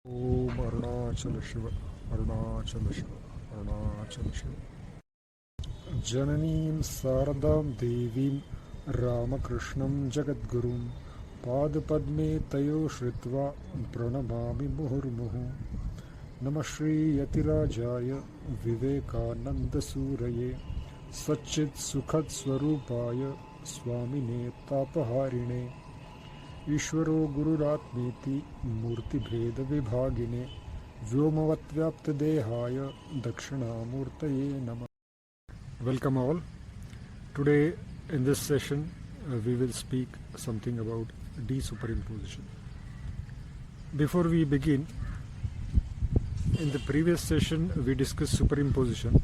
Om Arunachala Shiva, Arunachala Shiva, Arunachala Shiva. Jananim Saradam Devim Ramakrishnam Jagadgurum Padpadme Tayo Shritva Pranamami Muhurmuhu Namah Shri Yatirajaya Vivekananda Suraye Satchit Sukhat Swarupaya Swamine Tapaharine Ishvaro Gururatmeti Murti Bheda Vibhagine Vyomavatyapta Dehaya Dakshinamurtaye Namah. Welcome all. Today in this session we will speak something about de-superimposition. Before we begin, in the previous session we discussed superimposition.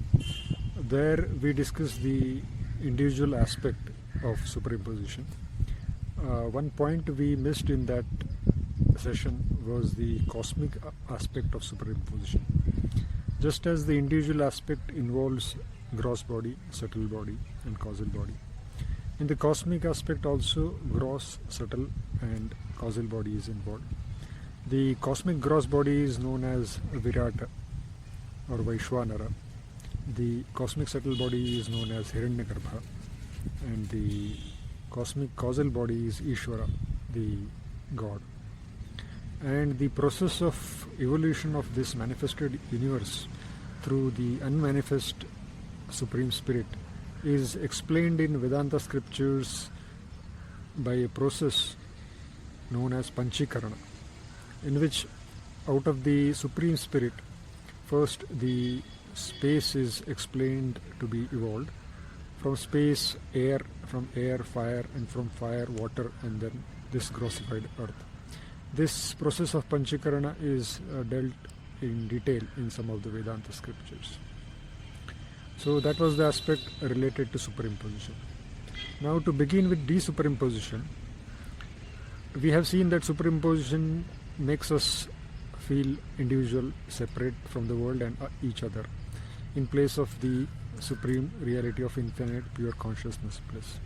There we discussed the individual aspect of superimposition. One point we missed in that session was the cosmic aspect of superimposition. Just as the individual aspect involves gross body, subtle body and causal body, in the cosmic aspect also gross, subtle and causal body is involved. The cosmic gross body is known as Virata or Vaishwanara. The cosmic subtle body is known as Hiranyagarbha, and the cosmic causal body is Ishvara, the God. And the process of evolution of this manifested universe through the unmanifest Supreme Spirit is explained in Vedanta scriptures by a process known as Panchikarana, in which out of the Supreme Spirit, first the space is explained to be evolved. From space, air, from air, fire, and from fire, water, and then this grossified earth. This process of Panchikarana is dealt in detail in some of the Vedanta scriptures. So that was the aspect related to superimposition. Now to begin with de-superimposition, we have seen that superimposition makes us feel individual, separate from the world and each other, in place of the supreme reality of infinite pure consciousness bliss.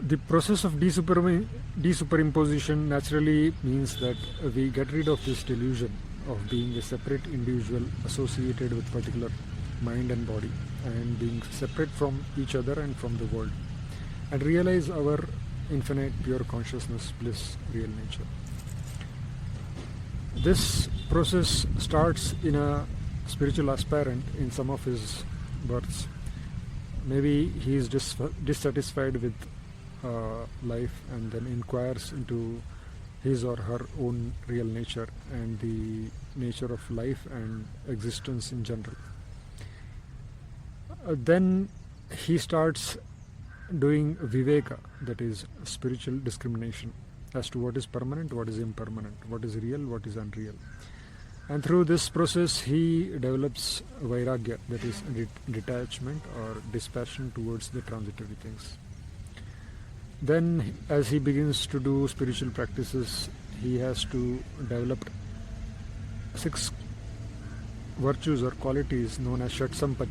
The process of de-superimposition naturally means that we get rid of this delusion of being a separate individual associated with particular mind and body and being separate from each other and from the world, and realize our infinite pure consciousness bliss real nature. This process starts in a spiritual aspirant in some of his births. Maybe he is dissatisfied with life and then inquires into his or her own real nature and the nature of life and existence in general. Then he starts doing viveka, that is spiritual discrimination as to what is permanent, what is impermanent, what is real, what is unreal. And through this process he develops vairagya, that is detachment or dispassion towards the transitory things. Then as he begins to do spiritual practices, he has to develop 6 virtues or qualities known as Shat Sampat,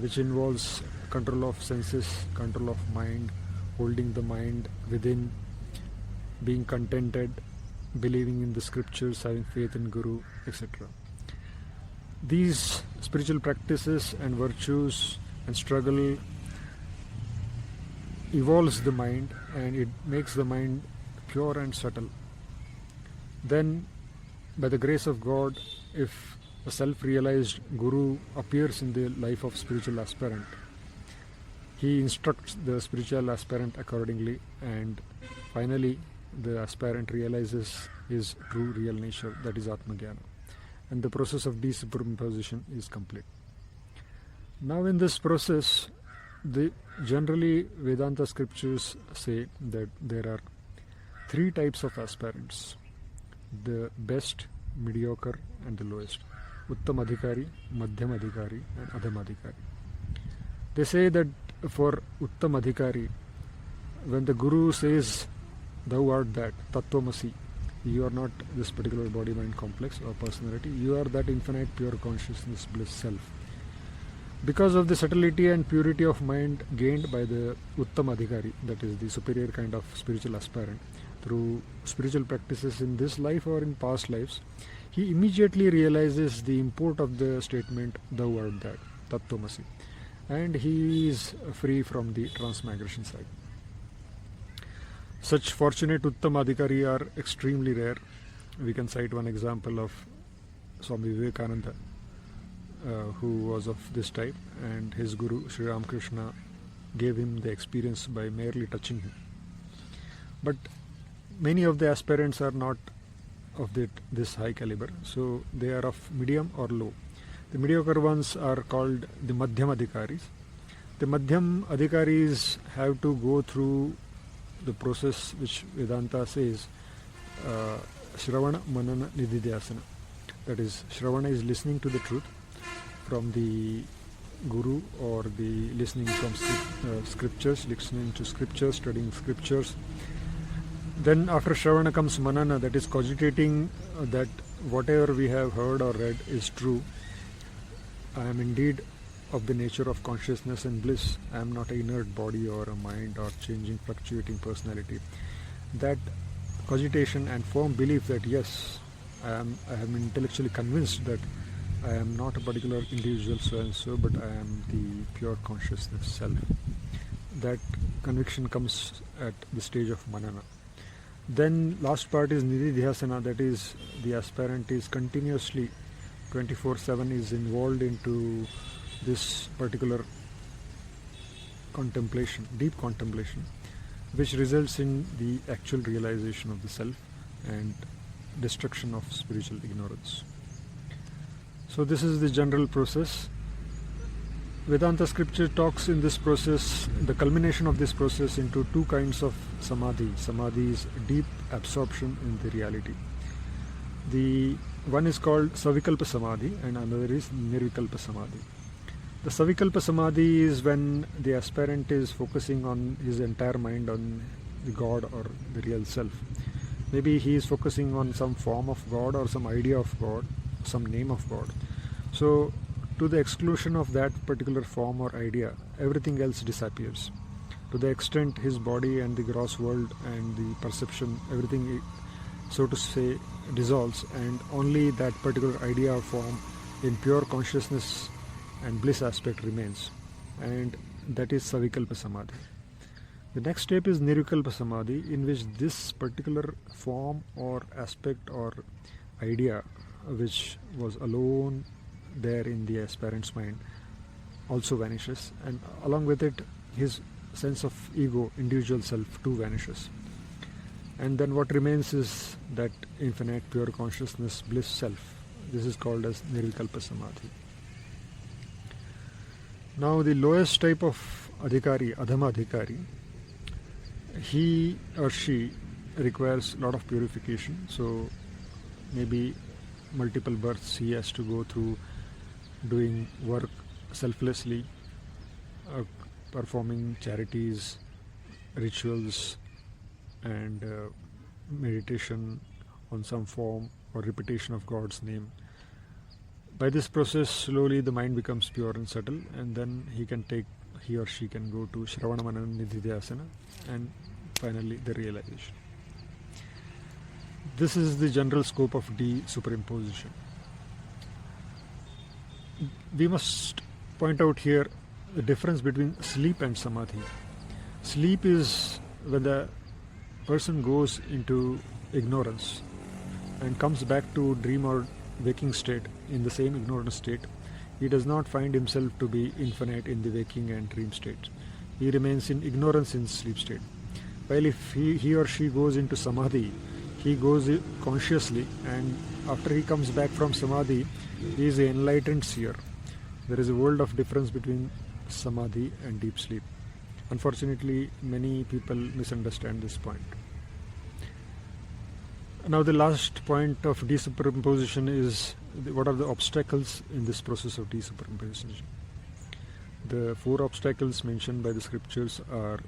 which involves control of senses, control of mind, holding the mind within, being contented, believing in the scriptures, having faith in Guru, etc. These spiritual practices and virtues and struggle evolves the mind, and it makes the mind pure and subtle. Then by the grace of God, if a self-realized Guru appears in the life of spiritual aspirant, he instructs the spiritual aspirant accordingly, and finally the aspirant realizes his true real nature, that is Atma-Jnana, and the process of de-superimposition is complete. Now in this process, generally Vedanta scriptures say that there are 3 types of aspirants: the best, mediocre and the lowest. Uttam Adhikari, Madhyam Adhikari and Adham Adhikari. They say that for Uttam Adhikari, when the Guru says, "Thou art that, Tattvamasi," you are not this particular body mind complex or personality, you are that infinite pure consciousness bliss self. Because of the subtlety and purity of mind gained by the Uttam Adhikari, that is the superior kind of spiritual aspirant, through spiritual practices in this life or in past lives, he immediately realizes the import of the statement, thou art that, Tattvamasi, and he is free from the transmigration side. Such fortunate Uttama Adhikari are extremely rare. We can cite one example of Swami Vivekananda, who was of this type, and his Guru Sri Ramakrishna gave him the experience by merely touching him. But many of the aspirants are not of this high caliber, so they are of medium or low. The mediocre ones are called the Madhyam Adhikaris. The Madhyam Adhikaris have to go through the process which Vedanta says, Shravana, Manana, Nididhyasana. That is, Shravana is listening to the truth from the Guru, or the listening from scriptures, listening to scriptures, studying scriptures. Then after Shravana comes Manana, that is cogitating that whatever we have heard or read is true. I am indeed of the nature of consciousness and bliss. I am not an inert body or a mind or changing, fluctuating personality. That cogitation and firm belief that yes, I am intellectually convinced that I am not a particular individual so and so, but I am the pure consciousness self. That conviction comes at the stage of Manana. Then last part is Nididhyasana, that is, the aspirant is continuously 24/7 is involved into this particular contemplation, deep contemplation, which results in the actual realization of the self and destruction of spiritual ignorance. So this is the general process. Vedanta scripture talks in this process, the culmination of this process, into two kinds of samadhi. Samadhi is deep absorption in the reality. The one is called Savikalpa Samadhi and another is Nirvikalpa Samadhi. The Savikalpa Samadhi is when the aspirant is focusing on his entire mind on the God or the real self. Maybe he is focusing on some form of God or some idea of God, some name of God. So to the exclusion of that particular form or idea, everything else disappears. To the extent his body and the gross world and the perception, everything, so to say, dissolves, and only that particular idea or form in pure consciousness and bliss aspect remains, and that is Savikalpa Samadhi. The next step is Nirvikalpa Samadhi, in which this particular form or aspect or idea which was alone there in the aspirant's mind also vanishes, and along with it his sense of ego, individual self, too vanishes. And then what remains is that infinite pure consciousness, bliss self. This is called as Nirvikalpa Samadhi. Now the lowest type of Adhikari, Adhama Adhikari, he or she requires a lot of purification. So maybe multiple births he has to go through doing work selflessly, performing charities, rituals, and meditation on some form or repetition of God's name. By this process, slowly the mind becomes pure and subtle, and then he or she can go to Shravana Manana Nididhyasana, and finally the realization. This is the general scope of De-Superimposition. We must point out here the difference between sleep and samadhi. Sleep is when the person goes into ignorance and comes back to dream or waking state in the same ignorant state. He does not find himself to be infinite in the waking and dream state. He remains in ignorance in sleep state. While if he or she goes into samadhi, he goes consciously, and after he comes back from samadhi, he is an enlightened seer. There is a world of difference between samadhi and deep sleep. Unfortunately, many people misunderstand this point. Now the last point of De-Superimposition is what are the obstacles in this process of De-Superimposition. The four obstacles mentioned by the scriptures are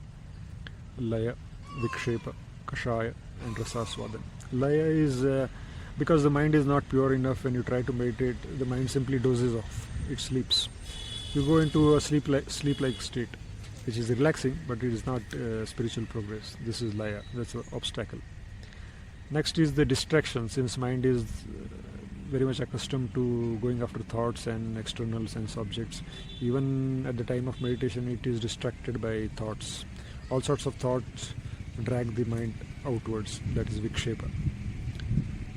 Laya, Vikshepa, Kashaya and Rasaswadan. Laya is because the mind is not pure enough. When you try to meditate, the mind simply dozes off, it sleeps. You go into a sleep-like state, which is relaxing, but it is not spiritual progress. This is Laya, that's an obstacle. Next is the distraction, since mind is very much accustomed to going after thoughts and external sense objects. Even at the time of meditation, it is distracted by thoughts. All sorts of thoughts drag the mind outwards, that is vikshepa.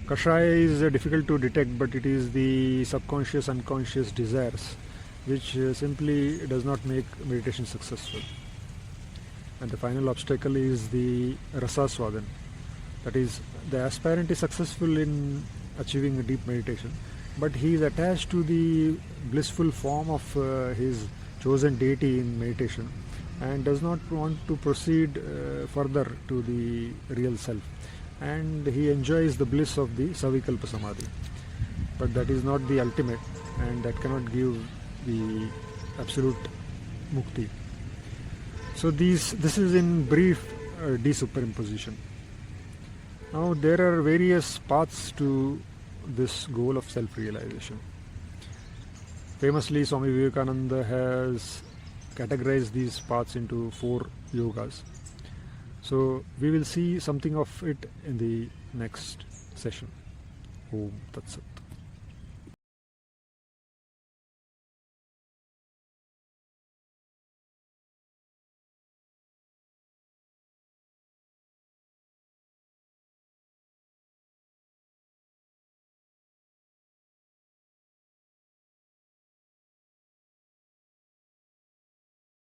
Kashaya is difficult to detect, but it is the subconscious, unconscious desires which simply does not make meditation successful. And the final obstacle is the rasaswadan. That is, the aspirant is successful in achieving a deep meditation, but he is attached to the blissful form of his chosen deity in meditation and does not want to proceed further to the real self. And he enjoys the bliss of the savikalpa samadhi. But that is not the ultimate, and that cannot give the absolute mukti. So this is in brief de-superimposition. Now there are various paths to this goal of self-realization. Famously, Swami Vivekananda has categorized these paths into 4 yogas. So we will see something of it in the next session. Om Tat Sat.